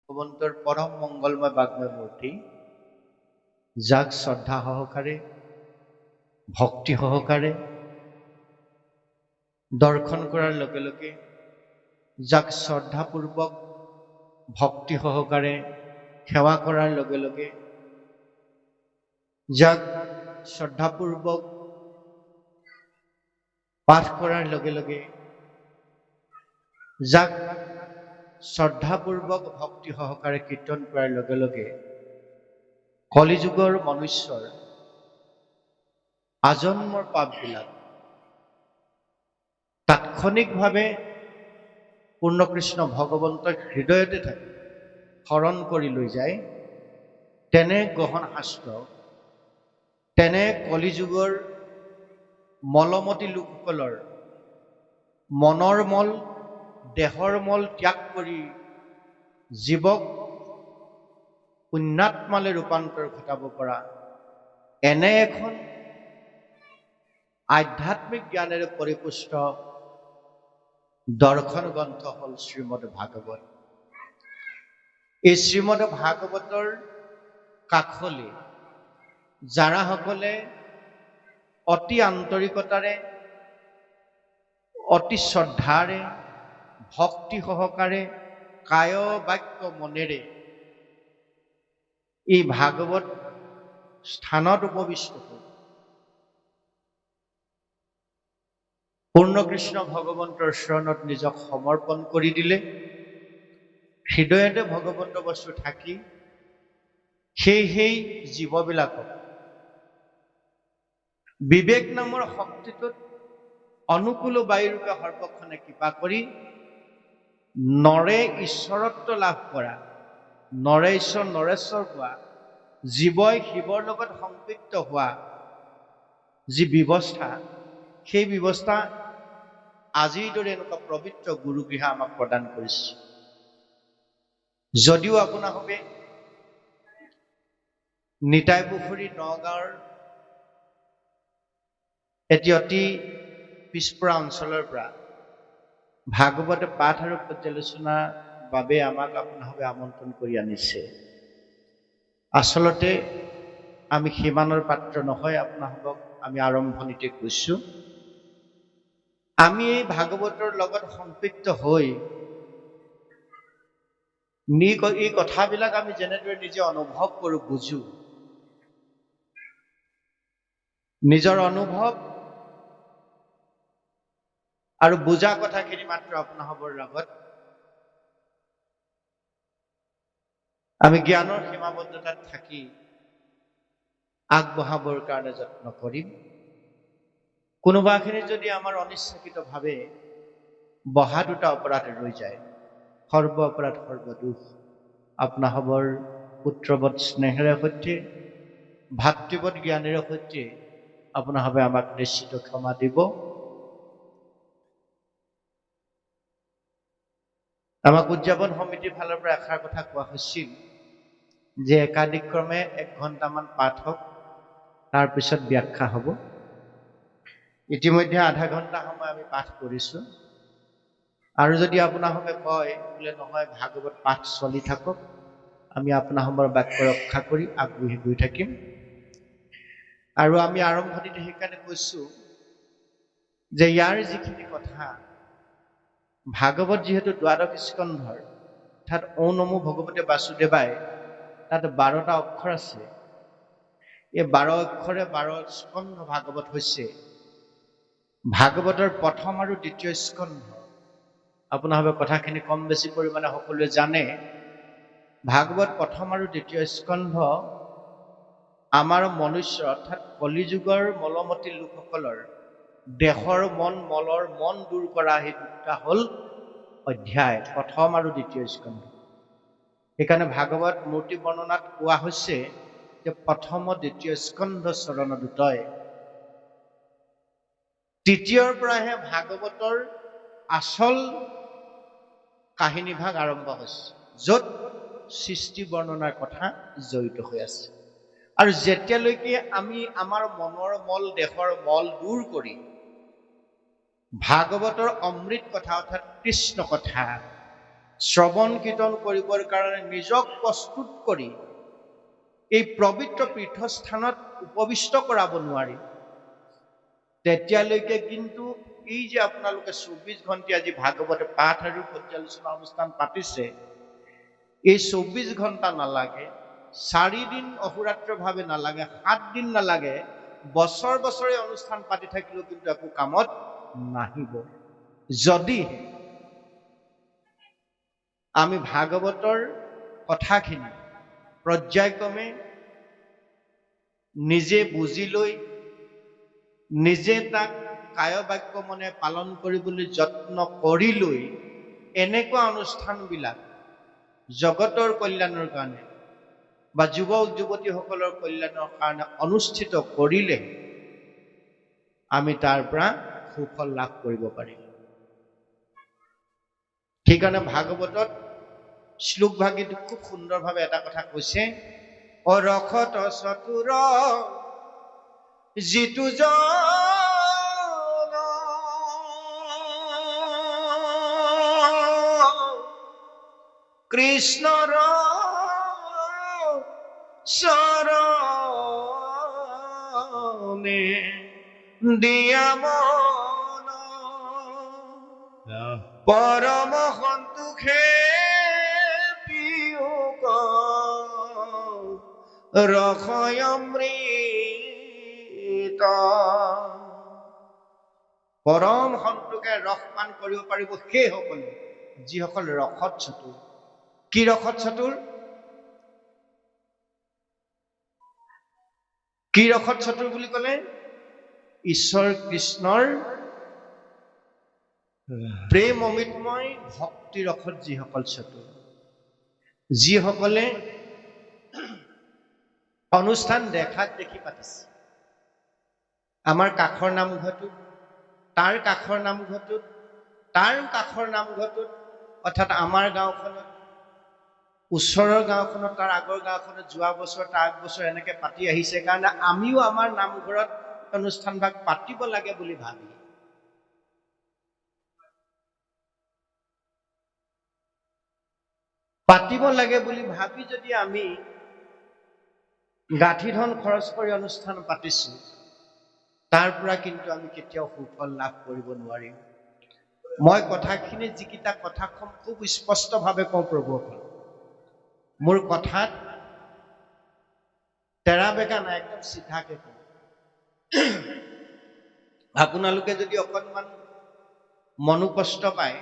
ভগৱন্তৰ পৰম মংগলময় বাগ্ময় মূৰ্তি, যাক শ্ৰদ্ধা সহকাৰে ভক্তি সহকাৰে দৰ্শন কৰাৰ লগে লগে, যাক শ্ৰদ্ধাপূৰ্বক ভক্তি সহকাৰে সেৱা কৰাৰ লগে লগে, যাক শ্ৰদ্ধাপূৰ্বক পাঠ কৰাৰ লগে লগে, যাক শ্ৰদ্ধাপূৰ্বক ভক্তি সহকাৰে কীৰ্তন কৰাৰ লগে লগে কলিযুগৰ মনুষ্যৰ আজন্মৰ পাপবিলাক তাৎক্ষণিকভাৱে পূৰ্ণকৃষ্ণ ভগৱন্তৰ হৃদয়তে থাকে হৰণ কৰি লৈ যায়। তেনে গহন শাস্ত্ৰ, তেনে কলিযুগৰ মলমতী লোকসকলৰ মনৰ মল, দেহৰ মল ত্যাগ কৰি জীৱক পুণ্যাত্মালৈ ৰূপান্তৰ ঘটাব পৰা এনে এখন আধ্যাত্মিক জ্ঞানেৰে পৰিপুষ্ট দৰ্শন গ্ৰন্থ হ'ল শ্ৰীমদ ভাগৱত। এই শ্ৰীমদ ভাগৱতৰ কাষলৈ যাৰাসকলে অতি আন্তৰিকতাৰে, অতি শ্ৰদ্ধাৰে, ভক্তি সহকাৰে, কায় বাক্য মনেৰে এই ভাগৱত স্থানত উপবিষ্ট হ'ল, পূৰ্ণকৃষ্ণ ভগৱন্তৰ চৰণত নিজক সমৰ্পণ কৰি দিলে, হৃদয়তে ভগৱন্ত বস্তু থাকি সেই জীৱবিলাকক বিবেক নামৰ শক্তিটোত অনুকূল বায়ুৰূপে সৰ্বক্ষণে কৃপা কৰি নৰে ঈশ্বৰত্ব লাভ কৰা, নৰে ঈশ্বৰ নৰেশ্বৰ হোৱা, জীৱই শিৱৰ লগত সংপৃক্ত হোৱা যি ব্যৱস্থা, সেই ব্যৱস্থা আজিৰ দৰে এনেকুৱা পবিত্ৰ গুৰুগৃহা আমাক প্ৰদান কৰিছে। যদিও আপোনালোকে নিতাই পুখুৰী নগাঁৱৰ এটি অতি পিছপৰা অঞ্চলৰ পৰা ভাগৱত পাঠ আৰু পৰ্যালোচনাৰ বাবে আমাক আপোনালোকে আমন্ত্ৰণ কৰি আনিছে। আচলতে আমি সিমানৰ পাত্ৰ নহয়। আপোনালোকক আমি আৰম্ভণিতে কৈছো, আমি এই ভাগৱতৰ লগত সম্পৃক্ত হৈ এই কথাবিলাক আমি যেনেদৰে নিজে অনুভৱ কৰো, বুজো, নিজৰ অনুভৱ আৰু বুজা কথাখিনি মাত্ৰ আপোনালোকৰ লগত আমি জ্ঞানৰ সীমাবদ্ধতাত থাকি আগবঢ়াবৰ কাৰণে যত্ন কৰিম। কোনোবাখিনি যদি আমাৰ অনিচ্ছাকৃতভাৱে বহা দুটা অপৰাধ ৰৈ যায়, সৰ্ব অপৰাধ সৰ্বদোষ, আপোনালোকৰ পুত্ৰবৎ স্নেহেৰে সৈতে, ভাতৃবৎ জ্ঞানেৰে সৈতে আপোনালোকে আমাক নিশ্চিত ক্ষমা দিব। আমাক উদযাপন সমিতিৰ ফালৰ পৰা এষাৰ কথা কোৱা হৈছিল যে একাদিক্ৰমে 1 ঘণ্টামান পাঠ হওক, তাৰপিছত ব্যাখ্যা হ'ব। ইতিমধ্যে আধা ঘণ্টা সময় আমি পাঠ কৰিছো, আৰু যদি আপোনালোকে কয় বোলে নহয় ভাগৱত পাঠ চলি থাকক, আমি আপোনালোকৰ বাক্য ৰক্ষা কৰি আগবাঢ়ি গৈ থাকিম। আৰু আমি আৰম্ভণিতে সেইকাৰণে কৈছো যে ইয়াৰ যিখিনি কথা, ভাগৱত যিহেতু দ্বাদশ স্কন্ধৰ, অৰ্থাৎ ঔ নমো ভগৱতে বাসুদেৱায়, তাত 12টা অক্ষৰ আছে। এই 12 অক্ষৰে 12 স্কন্ধ ভাগৱত হৈছে। ভাগৱতৰ প্ৰথম আৰু দ্বিতীয় স্কন্ধ আপোনালোকে কথাখিনি কম বেছি পৰিমাণে সকলোৱে জানে। ভাগৱত প্ৰথম আৰু দ্বিতীয় স্কন্ধ আমাৰ মনুষ্য অৰ্থাৎ কলিযুগৰ মলমতী লোকসকলৰ দেহৰ মন, মলৰ মন দূৰ কৰা সেই দুটা হ'ল অধ্যায়, প্ৰথম আৰু দ্বিতীয় স্কন্ধ। সেইকাৰণে ভাগৱত মূৰ্তি বৰ্ণনাত কোৱা হৈছে যে প্ৰথম দ্বিতীয় স্কন্ধ চৰণ দুটয়। তৃতীয়ৰ পৰাহে ভাগৱতৰ আচল কাহিনীভাগ আৰম্ভ হৈছে, য'ত সৃষ্টি বৰ্ণনাৰ কথা জড়িত হৈ আছে। আৰু যেতিয়ালৈকে আমি আমাৰ মনৰ মল, দেহৰ মল দূৰ কৰি ভাগৱতৰ অমৃত কথা অৰ্থাৎ কৃষ্ণ কথা শ্ৰৱণ কীৰ্তন কৰিবৰ কাৰণে নিজক প্ৰস্তুত কৰি এই পবিত্ৰ তীৰ্থস্থানত উপবিষ্ট কৰাব নোৱাৰি, তেতিয়ালৈকে কিন্তু এই যে আপোনালোকে 24 ঘণ্টা আজি ভাগৱত পাঠ আৰু পৰ্যালোচনা অনুষ্ঠান পাতিছে, এই 24 ঘণ্টা নালাগে, 4 দিন অহোৰাত্ৰভাৱে নালাগে, 7 দিন নালাগে, বছৰ বছৰে অনুষ্ঠান পাতি থাকিলেও কিন্তু একো কামত নাহিব। যদি আমি ভাগৱতৰ কথাখিনি পৰ্যায়ক্ৰমে নিজে বুজি লৈ নিজে তাক কায় বাক্য মনে পালন কৰিবলৈ যত্ন কৰি লৈ এনেকুৱা অনুষ্ঠানবিলাক জগতৰ কল্যাণৰ কাৰণে বা যুৱক যুৱতীসকলৰ কল্যাণৰ কাৰণে অনুষ্ঠিত কৰিলে আমি তাৰ পৰা সুফল লাভ কৰিব পাৰিম। সেইকাৰণে ভাগৱতত শ্লোকভাগীত খুব সুন্দৰভাৱে এটা কথা কৈছে, অৰখত চতুৰ যিটো জন কৃষ্ণৰ চৰণে দিয়া মন পৰম সন্তোষে পিয়ুক ৰসয় অমৃত। পৰম সন্তোষে ৰস পান কৰিব পাৰিব সেইসকলে যিসকল ৰসত চতুৰ। কি ৰসত চতুৰ? কি ৰসত চতুৰ বুলি ক'লে? ঈশ্বৰ কৃষ্ণৰ প্ৰেম অমৃতময় ভক্তি ৰসত যিসকল চতুৰ, যিসকলে অনুষ্ঠান দেখাত দেখি পাতিছে। আমাৰ কাষৰ নামঘৰটোত, তাৰ কাষৰ নামঘৰটোত, তাৰ কাষৰ নামঘৰটোত, অৰ্থাৎ আমাৰ গাঁওখনত, ওচৰৰ গাঁওখনত, তাৰ আগৰ গাঁওখনত যোৱা বছৰ তাৰ আগ বছৰ এনেকে পাতি আহিছে কাৰণে আমিও আমাৰ নামঘৰত অনুষ্ঠানভাগ পাতিব লাগে বুলি ভাবি যদি আমি গাঁঠি ধন খৰচ কৰি অনুষ্ঠান পাতিছো, তাৰ পৰা কিন্তু আমি কেতিয়াও সুফল লাভ কৰিব নোৱাৰিম। মই কথাখিনি যিকেইটা কথা কম খুব স্পষ্টভাৱে কওঁ প্ৰভুসকল, মোৰ কথাত তেৰা বেকা নাই, একদম চিধাকে কওঁ। আপোনালোকে যদি অকণমান মনোকষ্ট পায়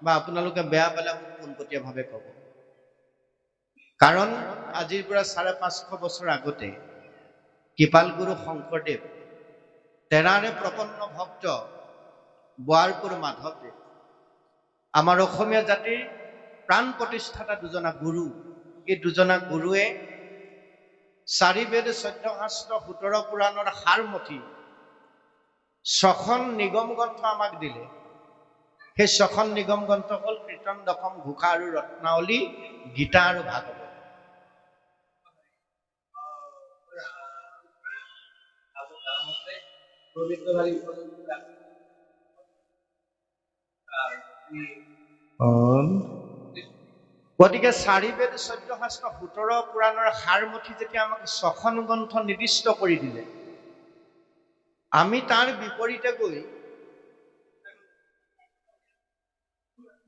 বা আপোনালোকে বেয়া পালে মোক পোনপটীয়াভাৱে ক'ব। কাৰণ আজিৰ পৰা 550 বছৰ আগতে কৃপালগুৰু শংকৰদেৱ, তেৰাৰে প্ৰপন্ন ভক্ত বোৱাৰপুৰ মাধৱদেৱ, আমাৰ অসমীয়া জাতিৰ প্ৰাণ প্ৰতিষ্ঠাতা দুজনা গুৰু, এই দুজনা গুৰুৱে 4 বেদ 14 শাস্ত্ৰ 17 পুৰাণৰ সাৰমথি 6খন নিগম গ্ৰন্থ আমাক দিলে। সেই 6খন নিগম গ্ৰন্থ হ'ল কীৰ্তন, দশম, ঘোষা আৰু ৰত্নাৱলী, গীতা আৰু ভাগৱত। গতিকে 4 বেদ 14 শাস্ত্ৰ 17 পুৰাণৰ সাৰমথি যেতিয়া আমাক 6খন গ্ৰন্থ নিৰ্দিষ্ট কৰি দিলে, আমি তাৰ বিপৰীতে গৈ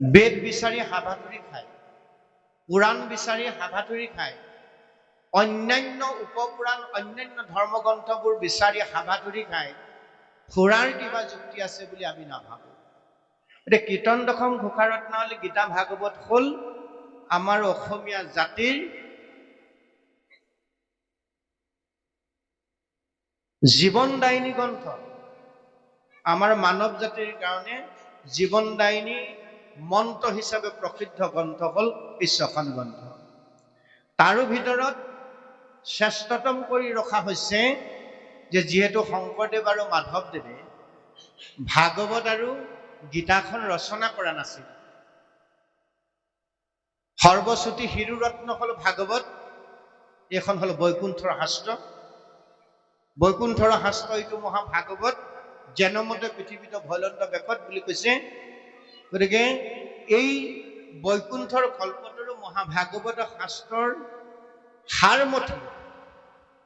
বেদ বিচাৰি হাবাথুৰি খাই, পুৰাণ বিচাৰি হাবাথুৰি খাই, অন্যান্য উপপুৰাণ অন্যান্য ধৰ্মগ্ৰন্থবোৰ বিচাৰি হাবাথুৰি খাই ফুৰাৰ কিবা যুক্তি আছে বুলি আমি নাভাবো। এতিয়া কীৰ্তন, দশম, ঘোষা, ৰত্নাৱলী, গীতা, ভাগৱত হ'ল আমাৰ অসমীয়া জাতিৰ জীৱনদায়িনী গ্ৰন্থ, আমাৰ মানৱ জাতিৰ কাৰণে জীৱনদায়িনী মন্ত্ৰ হিচাপে প্ৰসিদ্ধ গ্ৰন্থ হ'ল এই 6খন গ্ৰন্থ। তাৰো ভিতৰত শ্ৰেষ্ঠতম কৰি ৰখা হৈছে যে যিহেতু শংকৰদেৱ আৰু মাধৱদেৱে ভাগৱত আৰু গীতাখন ৰচনা কৰা নাছিল, সৰ্বশ্ৰুতি শিৰোৰত্ন হ'ল ভাগৱত, এইখন হ'ল বৈকুণ্ঠৰ শাস্ত্ৰ। বৈকুণ্ঠৰ শাস্ত্ৰ এইটো মহাভাগৱত, জেনমতে পৃথিৱীত ভৈলন্ত বেকত বুলি কৈছে। গতিকে এই বৈকুণ্ঠৰ কল্পতৰু মহাভাগৱত শাস্ত্ৰৰ সাৰমথি,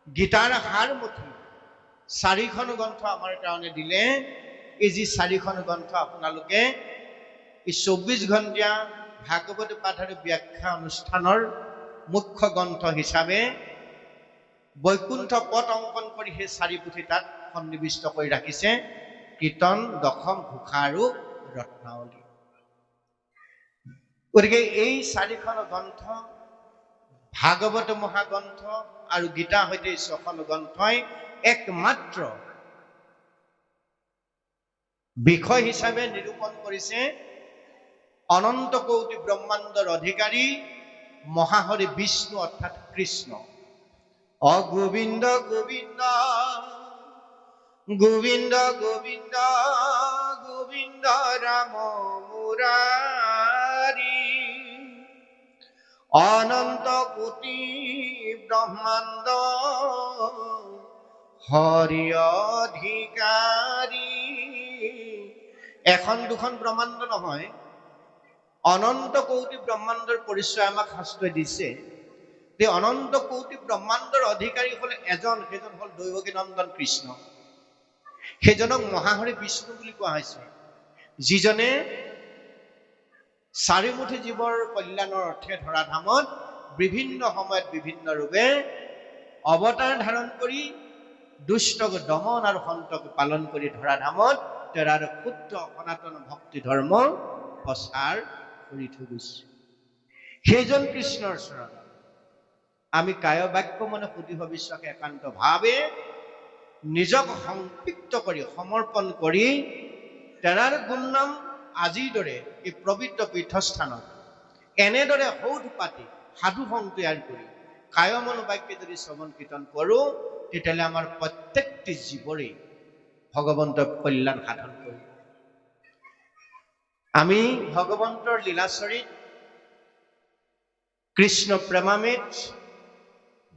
গীতাৰ সাৰমথি 4খন গ্ৰন্থ আমাৰ কাৰণে দিলে। এই যি 4খন গ্ৰন্থ আপোনালোকে এই 24 ঘণ্টীয়া ভাগৱত পাঠ আৰু ব্যাখ্যা অনুষ্ঠানৰ মুখ্য গ্ৰন্থ হিচাপে বৈকুণ্ঠ পথ অংকন কৰি সেই 4 পুথি তাত সন্নিৱিষ্ট কৰি ৰাখিছে, কীৰ্তন, দশম, ঘোষা আৰু ৰত্নাৱলী। গতিকে এই 4খন গ্ৰন্থ, ভাগৱত মহাগ্ৰন্থ আৰু গীতা সৈতে 6খন গ্ৰন্থই একমাত্ৰ বিষয় হিচাপে নিৰূপণ কৰিছে অনন্ত কোটি ব্ৰহ্মাণ্ডৰ অধিকাৰী মহাহৰি বিষ্ণু অৰ্থাৎ কৃষ্ণ। অগোবিন্দ গোবিন্দ গোবিন্দ গোবিন্দ গোবিন্দ ৰাম মুৰাৰী, অনন্ত কোটি ব্ৰহ্মাণ্ড হৰি অধিকাৰী। এখন দুখন ব্ৰহ্মাণ্ড নহয়, অনন্ত কোটি ব্ৰহ্মাণ্ডৰ পৰিচয় আমাক শাস্ত্ৰই দিছে। এই অনন্ত কোটি ব্ৰহ্মাণ্ডৰ অধিকাৰী হলে এজন, সেইজন হল দৈৱকী নন্দন কৃষ্ণ। সেইজনক মহাহৰি বিষ্ণু বুলি কোৱা হৈছে, যিজনে 4 মুঠি জীৱৰ কল্যাণৰ অৰ্থে ধৰাধামত বিভিন্ন সময়ত বিভিন্ন ৰূপে অৱতাৰ ধাৰণ কৰি দুষ্টক দমন আৰু সন্তক পালন কৰি ধৰাধামত তেৰাৰ ক্ষুদ্ৰ সনাতন ভক্তি ধৰ্ম প্ৰচাৰ কৰি থৈ গৈছে। সেইজন কৃষ্ণৰ চৰণ আমি কায় বাক্য মনে শুদ্ধি ভবিষ্যকে একান্ত ভাৱে নিজক সংপৃক্ত কৰি সমৰ্পণ কৰি তেৰাৰ গুণনাম আজিৰ দৰে এই পবিত্ৰ পীঠস্থানত এনেদৰে সৌধ পাতি সাধু সং তৈয়াৰ কৰি কায় মনোবাক্যে যদি শ্ৰৱণ কীৰ্তন কৰো, তেতিয়াহ'লে আমাৰ প্ৰত্যেকটি জীৱৰে ভগৱন্তৰ কল্যাণ সাধন কৰিব। আমি ভগৱন্তৰ লীলাচৰিত কৃষ্ণ প্ৰেমামৃত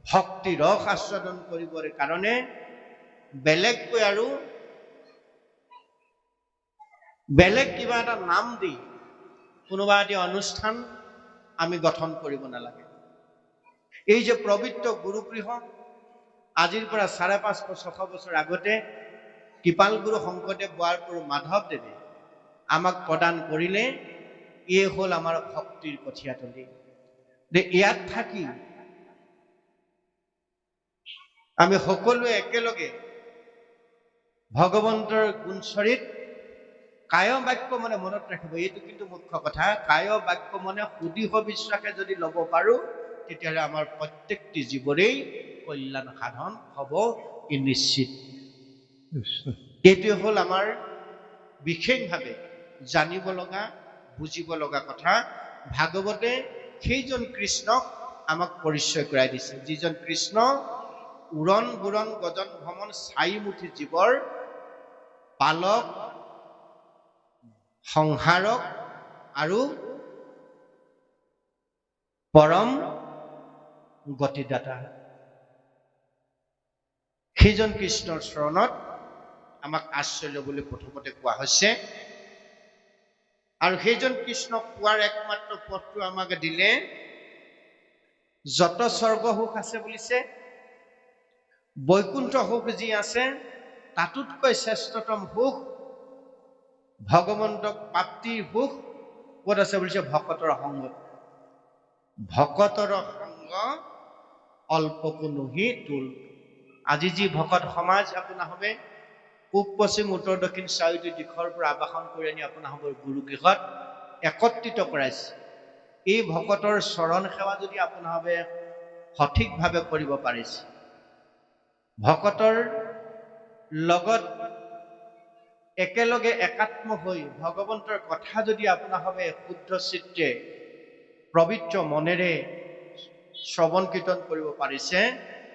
ভক্তি ৰস আস্বাদন কৰিবৰ কাৰণে বেলেগকৈ আৰু বেলেগ কিবা এটা নাম দি কোনোবা এটি অনুষ্ঠান আমি গঠন কৰিব নালাগে। এই যে পবিত্ৰ গুৰুগৃহ আজিৰ পৰা 550-600 বছৰ আগতে কৃপাল গুৰু শংকৰদেৱ বোৱাৰপুৰ মাধৱদেৱে আমাক প্ৰদান কৰিলে, এই হল আমাৰ ভক্তিৰ কঠীয়াতলী। ইয়াত থাকি আমি সকলোৱে একেলগে ভগৱন্তৰ গুণচৰিত কায় বাক্য মনে মনত ৰাখিব। এইটো কিন্তু মুখ্য কথা, কায় বাক্য মনে সুদৃঢ় বিশ্বাসে যদি ল'ব পাৰো, তেতিয়াহ'লে আমাৰ প্ৰত্যেকটি জীৱৰেই কল্যাণ সাধন হ'ব ই নিশ্চিত। এইটোৱে হ'ল আমাৰ বিশেষভাৱে জানিব লগা, বুজিব লগা কথা। ভাগৱতে সেইজন কৃষ্ণক আমাক পৰিচয় কৰাই দিছে, যিজন কৃষ্ণ উৰণ বুৰণ গজন ভ্ৰমণ 4 মুঠি জীৱৰ পালক, সংহাৰক আৰু পৰম গতিদাতা। সেইজন কৃষ্ণৰ চৰণত আমাক আশ্ৰয় ল'বলৈ প্ৰথমতে কোৱা হৈছে, আৰু সেইজন কৃষ্ণক পোৱাৰ একমাত্ৰ পথটো আমাক দিলে। যত স্বৰ্গ সুখ আছে বুলিছে, বৈকুণ্ঠ সুখ যি আছে তাতোতকৈ শ্ৰেষ্ঠতম সুখ ভগৱন্তক প্ৰাপ্তিৰ সুখ ক'ত আছে বুলিছে? ভকতৰ সংগত। ভকতৰ সংগ অল্পকো নহি তুল। আজি যি ভকত সমাজ আপোনাৰ হবে পূব পশ্চিম উত্তৰ দক্ষিণ 4টি দিশৰ পৰা আবাসন কৰি আনি আপোনাৰ হ'ব গুৰুগৃহত একত্ৰিত কৰাইছে। এই ভকতৰ চৰণ সেৱা যদি আপোনাৰ হবে সঠিকভাৱে কৰিব পাৰিছে, ভকতৰ লগত একেলগে একাত্ম হৈ ভগৱন্তৰ কথা যদি আপোনাৰ হবে শুদ্ধ চিত্তে পবিত্ৰ মনেৰে শ্ৰৱণ কীৰ্তন কৰিব পাৰিছে,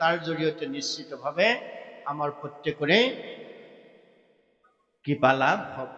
তাৰ জৰিয়তে নিশ্চিতভাৱে আমাৰ প্ৰত্যেকৰে কৃপা লাভ হ'ব।